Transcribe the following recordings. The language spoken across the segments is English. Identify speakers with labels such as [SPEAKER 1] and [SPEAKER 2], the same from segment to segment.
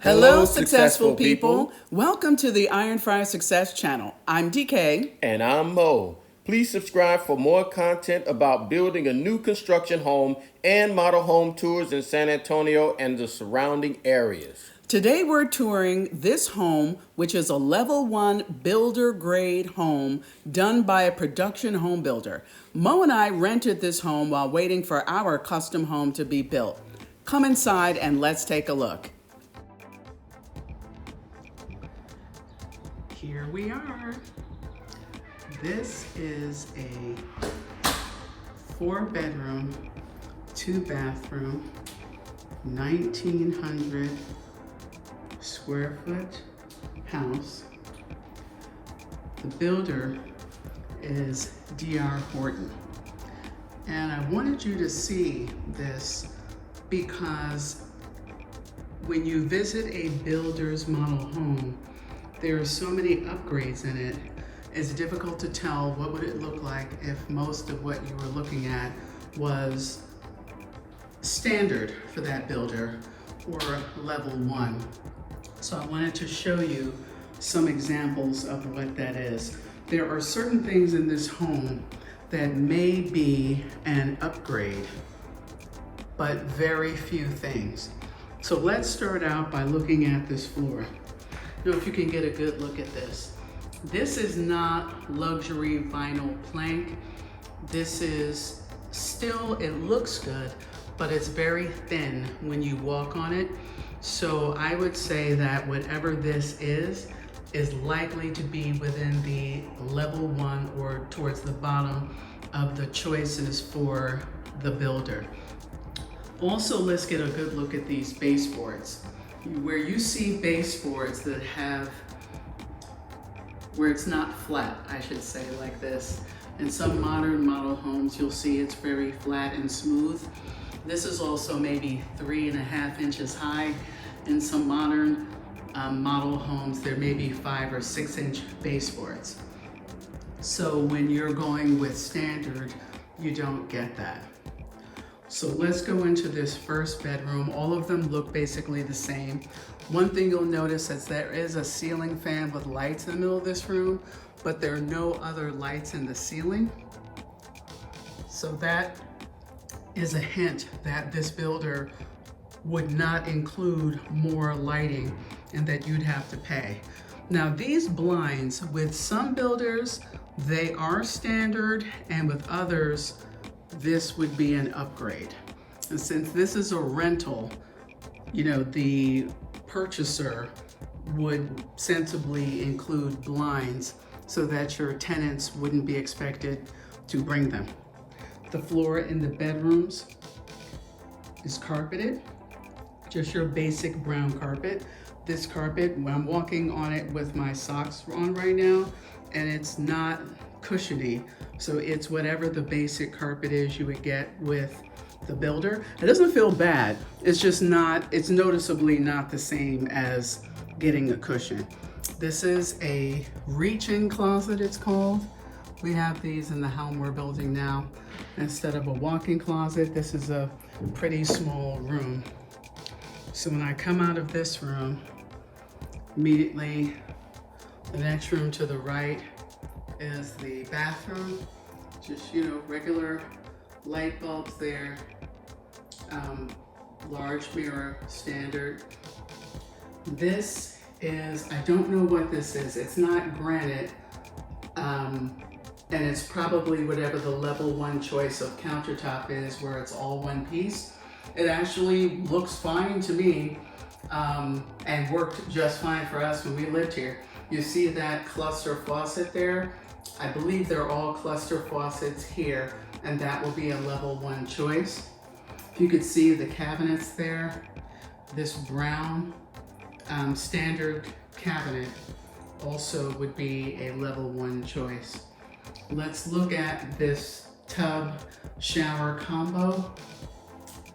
[SPEAKER 1] Hello, successful people. Welcome to the Iron Fire Success channel. I'm DK.
[SPEAKER 2] And I'm Mo. Please subscribe for more content about building a new construction home and model home tours in San Antonio and the surrounding areas.
[SPEAKER 1] Today we're touring this home, which is a level 1 builder grade home done by a production home builder. Mo and I rented this home while waiting for our custom home to be built. Come inside and let's take a look. Here we are. This is a 4-bedroom, 2-bathroom, 1,900 square foot house. The builder is D.R. Horton. And I wanted you to see this because when you visit a builder's model home, there are so many upgrades in it. It's difficult to tell what would it look like if most of what you were looking at was standard for that builder or level 1. So I wanted to show you some examples of what that is. There are certain things in this home that may be an upgrade, but very few things. So let's start out by looking at this floor. If you can get a good look at this. This is not luxury vinyl plank. This is still, it looks good, but it's very thin when you walk on it. So I would say that whatever this is likely to be within the level 1 or towards the bottom of the choices for the builder. Also, let's get a good look at these baseboards. Where you see baseboards that have, where it's not flat, I should say, like this. In some modern model homes, you'll see it's very flat and smooth. This is also maybe 3.5 inches high. In some modern model homes, there may be 5 or 6 inch baseboards. So when you're going with standard, you don't get that. So let's go into this first bedroom. All of them look basically the same. One thing you'll notice is there is a ceiling fan with lights in the middle of this room, but there are no other lights in the ceiling. So that is a hint that this builder would not include more lighting and that you'd have to pay. Now these blinds, with some builders, they are standard, and with others, this would be an upgrade. And since this is a rental, the purchaser would sensibly include blinds so that your tenants wouldn't be expected to bring them. The floor in the bedrooms is carpeted, just your basic brown carpet. This carpet, when I'm walking on it with my socks on right now, and it's not cushiony, so it's whatever the basic carpet is you would get with the builder. It doesn't feel bad, it's just not, it's noticeably not the same as getting a cushion. This is a reach-in closet, it's called. We have these in the home we're building now. Instead of a walk-in closet, this is a pretty small room. So when I come out of this room, immediately the next room to the right is the bathroom. Just, regular light bulbs there. Large mirror, standard. This is, I don't know what this is. It's not granite. And it's probably whatever the level 1 choice of countertop is, where it's all one piece. It actually looks fine to me, and worked just fine for us when we lived here. You see that cluster faucet there? I believe they're all cluster faucets here, and that will be a level 1 choice. If you could see the cabinets there, this brown standard cabinet also would be a level 1 choice. Let's look at this tub shower combo.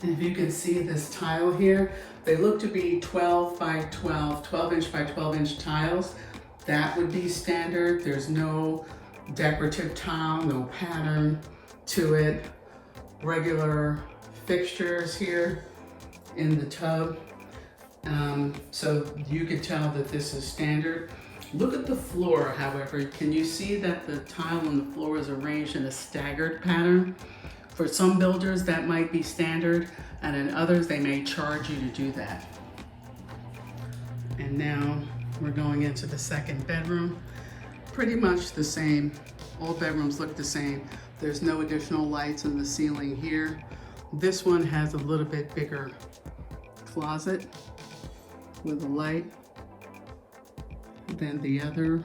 [SPEAKER 1] And if you can see this tile here, they look to be 12 by 12, 12 inch by 12 inch tiles. That would be standard. There's no decorative tile, no pattern to it. Regular fixtures here in the tub. So you could tell that this is standard. Look at the floor, however. Can you see that the tile on the floor is arranged in a staggered pattern? For some builders, that might be standard, and in others, they may charge you to do that. And now we're going into the second bedroom. Pretty much the same. All bedrooms look the same. There's no additional lights in the ceiling here. This one has a little bit bigger closet with a light than the other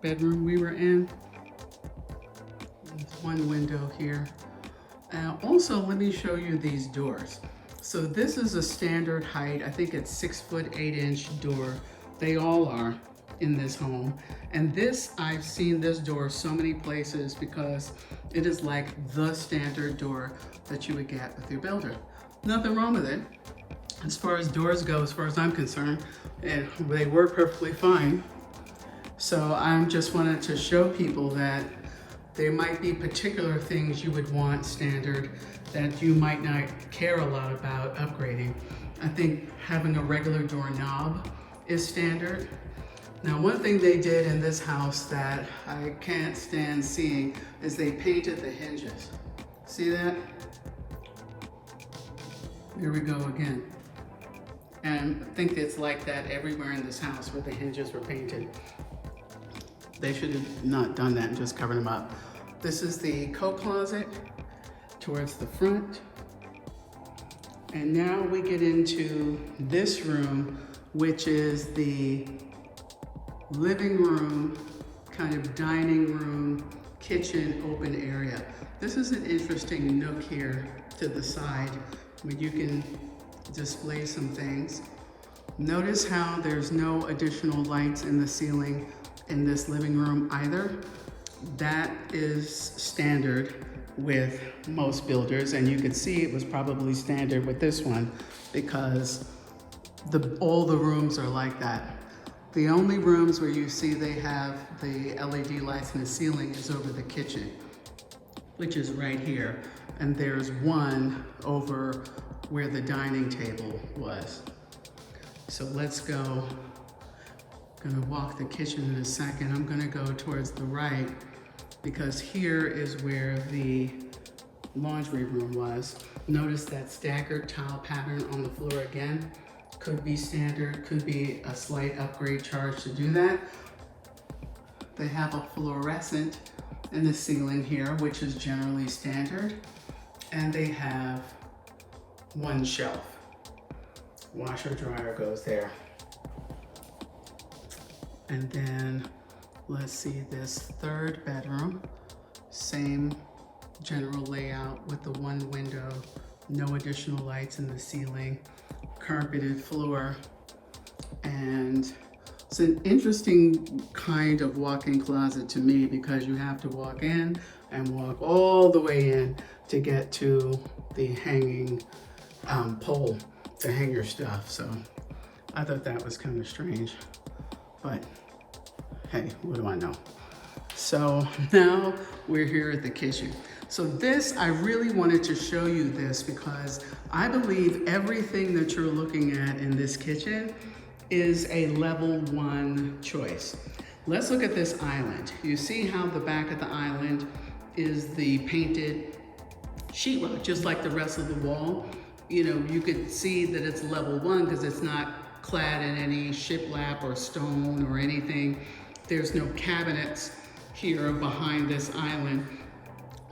[SPEAKER 1] bedroom we were in. There's one window here. Also, let me show you these doors. So this is a standard height. I think it's 6'8" door. They all are in this home. And this, I've seen this door so many places because it is like the standard door that you would get with your builder. Nothing wrong with it. As far as doors go, as far as I'm concerned, and they work perfectly fine. So I just wanted to show people that there might be particular things you would want standard that you might not care a lot about upgrading. I think having a regular doorknob is standard. Now, one thing they did in this house that I can't stand seeing is they painted the hinges. See that? There we go again. And I think it's like that everywhere in this house where the hinges were painted. They should have not done that and just covered them up. This is the coat closet towards the front. And now we get into this room, which is the living room, kind of dining room, kitchen, open area. This is an interesting nook here to the side where you can display some things. Notice how there's no additional lights in the ceiling in this living room either. That is standard with most builders, and you could see it was probably standard with this one because all the rooms are like that. The only rooms where you see they have the LED lights in the ceiling is over the kitchen, which is right here. And there's one over where the dining table was. So let's go. I'm gonna walk the kitchen in a second. I'm gonna go towards the right because here is where the laundry room was. Notice that staggered tile pattern on the floor again. Could be standard, could be a slight upgrade charge to do that. They have a fluorescent in the ceiling here, which is generally standard. And they have one shelf. Washer dryer goes there. And then let's see this third bedroom. Same general layout with the one window, no additional lights in the ceiling, carpeted floor. And it's an interesting kind of walk-in closet to me because you have to walk in and walk all the way in to get to the hanging pole to hang your stuff. So I thought that was kind of strange, but hey, what do I know? So now we're here at the kitchen. So this, I really wanted to show you this because I believe everything that you're looking at in this kitchen is a level 1 choice. Let's look at this island. You see how the back of the island is the painted sheetrock, just like the rest of the wall. You know, you could see that it's level 1 because it's not clad in any shiplap or stone or anything. There's no cabinets here behind this island.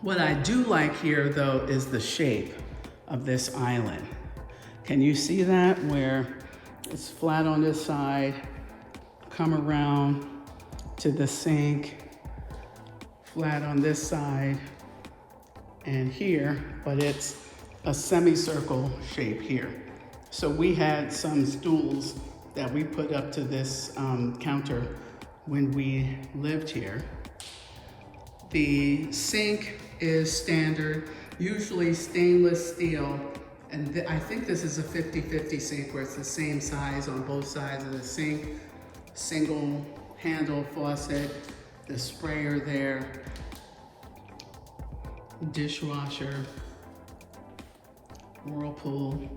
[SPEAKER 1] What I do like here though is the shape of this island. Can you see that where it's flat on this side, come around to the sink, flat on this side and here, but it's a semicircle shape here. So we had some stools that we put up to this counter when we lived here. The sink is standard, usually stainless steel, and I think this is a 50-50 sink where it's the same size on both sides of the sink. Single handle faucet, the sprayer there, dishwasher, Whirlpool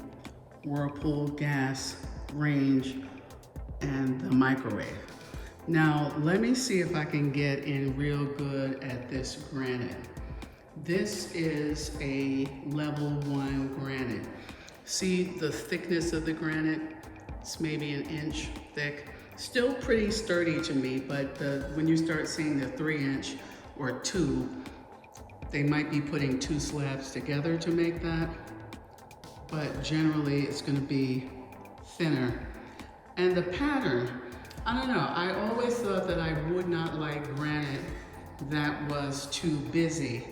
[SPEAKER 1] gas range, and the microwave. Now, let me see if I can get in real good at this granite. This is a level 1 granite. See the thickness of the granite? It's maybe an inch thick. Still pretty sturdy to me, but when you start seeing the 3-inch or 2, they might be putting 2 slabs together to make that. But generally it's gonna be thinner. And the pattern, I don't know, I always thought that I would not like granite that was too busy,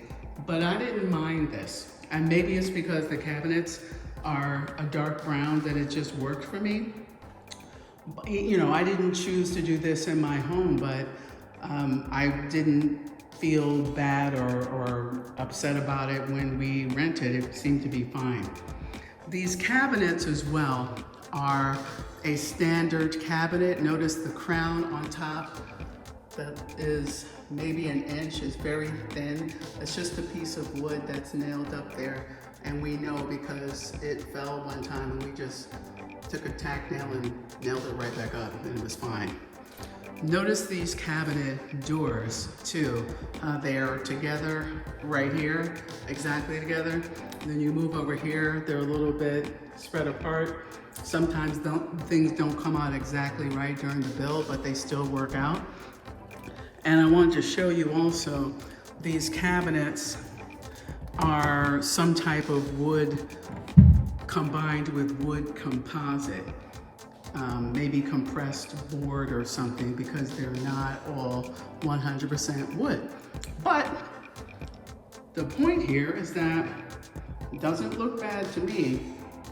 [SPEAKER 1] but I didn't mind this. And maybe it's because the cabinets are a dark brown that it just worked for me. You know, I didn't choose to do this in my home, but I didn't feel bad or upset about it when we rented. It seemed to be fine. These cabinets as well are a standard cabinet. Notice the crown on top that is maybe an inch, is very thin. It's just a piece of wood that's nailed up there. And we know because it fell one time and we just took a tack nail and nailed it right back up and it was fine. Notice these cabinet doors too. They are together right here, exactly together. And then you move over here, they're a little bit spread apart. Sometimes things don't come out exactly right during the build, but they still work out. And I wanted to show you also, these cabinets are some type of wood combined with wood composite. Maybe compressed board or something, because they're not all 100% wood. But the point here is that it doesn't look bad to me.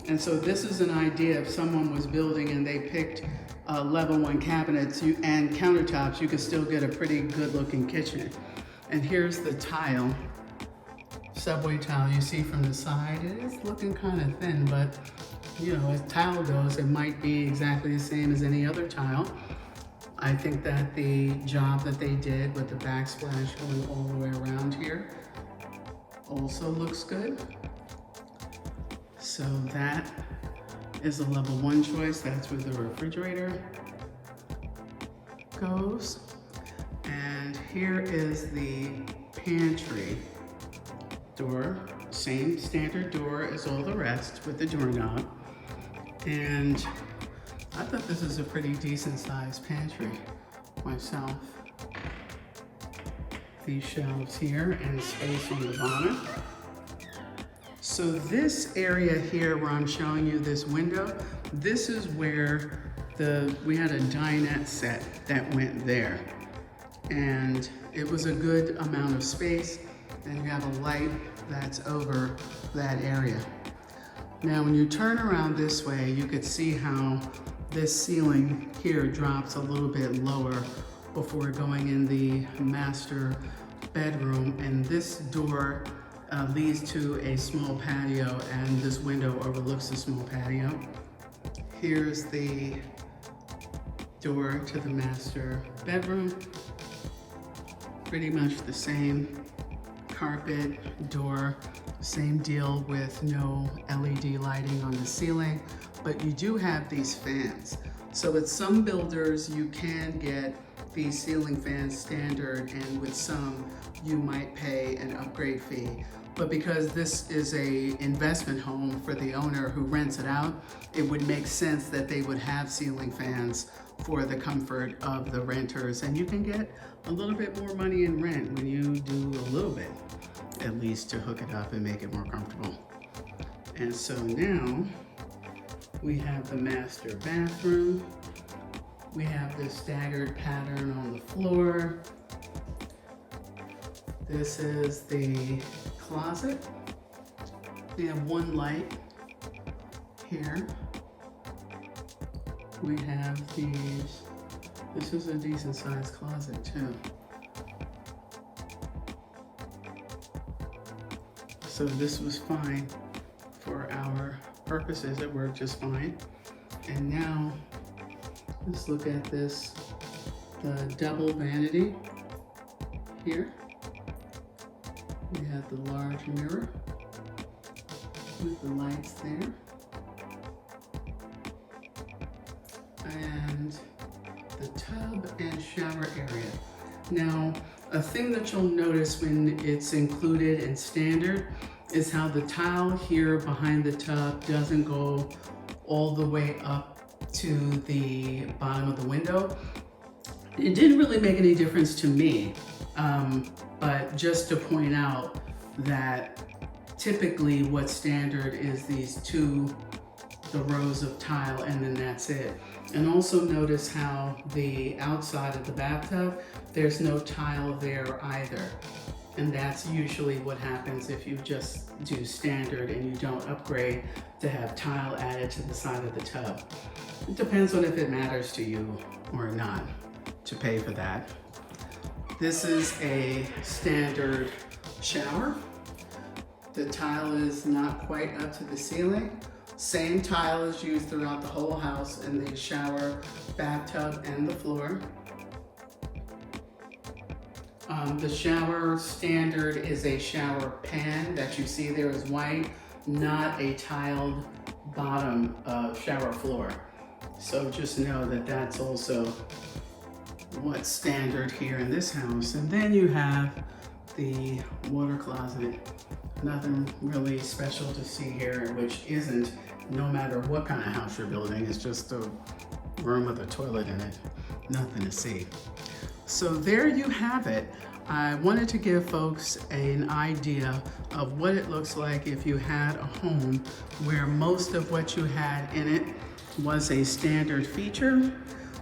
[SPEAKER 1] And so this is an idea if someone was building and they picked level 1 cabinets and countertops, you could still get a pretty good looking kitchen. And here's the tile, subway tile you see from the side. It is looking kind of thin, but you know, as tile goes, it might be exactly the same as any other tile. I think that the job that they did with the backsplash going all the way around here also looks good. So that is a level 1 choice. That's where the refrigerator goes. And here is the pantry door. Same standard door as all the rest with the doorknob. And I thought this is a pretty decent sized pantry myself. These shelves here and space on the bottom. So this area here where I'm showing you this window, this is where we had a dinette set that went there. And it was a good amount of space, and you have a light that's over that area. Now, when you turn around this way, you could see how this ceiling here drops a little bit lower before going in the master bedroom. And this door leads to a small patio, and this window overlooks the small patio. Here's the door to the master bedroom. Pretty much the same carpet, door, same deal with no LED lighting on the ceiling, but you do have these fans. So with some builders, you can get these ceiling fans standard, and with some, you might pay an upgrade fee. But because this is a investment home for the owner who rents it out, it would make sense that they would have ceiling fans for the comfort of the renters. And you can get a little bit more money in rent when you do a little bit, at least to hook it up and make it more comfortable. And so now we have the master bathroom. We have this staggered pattern on the floor. This is the closet. We have one light here. We have these. This is a decent sized closet too. So this was fine for our purposes. It worked just fine. And now let's look at this, the double vanity here. We have the large mirror with the lights there. and the tub and shower area. Now, a thing that you'll notice when it's included in standard is how the tile here behind the tub doesn't go all the way up to the bottom of the window. It didn't really make any difference to me, but just to point out that typically what's standard is the rows of tile, and then that's it. And also notice how the outside of the bathtub, there's no tile there either. And that's usually what happens if you just do standard and you don't upgrade to have tile added to the side of the tub. It depends on if it matters to you or not to pay for that. This is a standard shower. The tile is not quite up to the ceiling. Same tile is used throughout the whole house in the shower, bathtub, and the floor. The shower standard is a shower pan that you see there is white, not a tiled bottom shower floor. So just know that that's also what's standard here in this house. And then you have the water closet. Nothing really special to see here, which isn't, no matter what kind of house you're building, it's just a room with a toilet in it. Nothing to see. So there you have it. I wanted to give folks an idea of what it looks like if you had a home where most of what you had in it was a standard feature.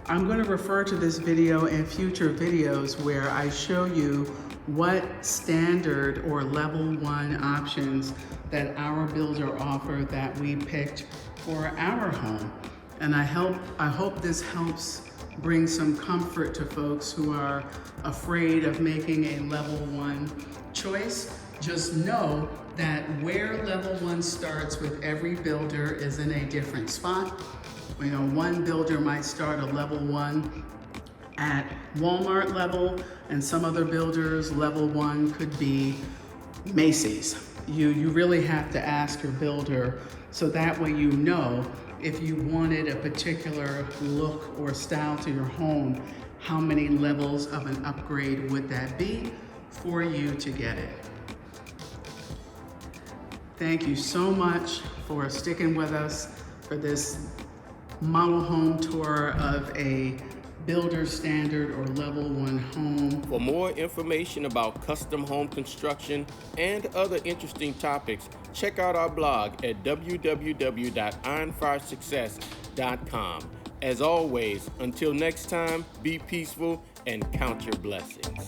[SPEAKER 1] I'm going to refer to this video in future videos where I show you what standard or level 1 options that our builder offered that we picked for our home. And I hope this helps bring some comfort to folks who are afraid of making a level 1 choice. Just know that where level 1 starts with every builder is in a different spot. You know, one builder might start a level 1 at Walmart level, and some other builders level 1 could be Macy's. You really have to ask your builder, so that way you know if you wanted a particular look or style to your home, how many levels of an upgrade would that be for you to get it. Thank you so much for sticking with us for this model home tour of a builder standard or level 1 home.
[SPEAKER 2] For more information about custom home construction and other interesting topics, check out our blog at www.ironfiresuccess.com. As always, until next time, be peaceful and count your blessings.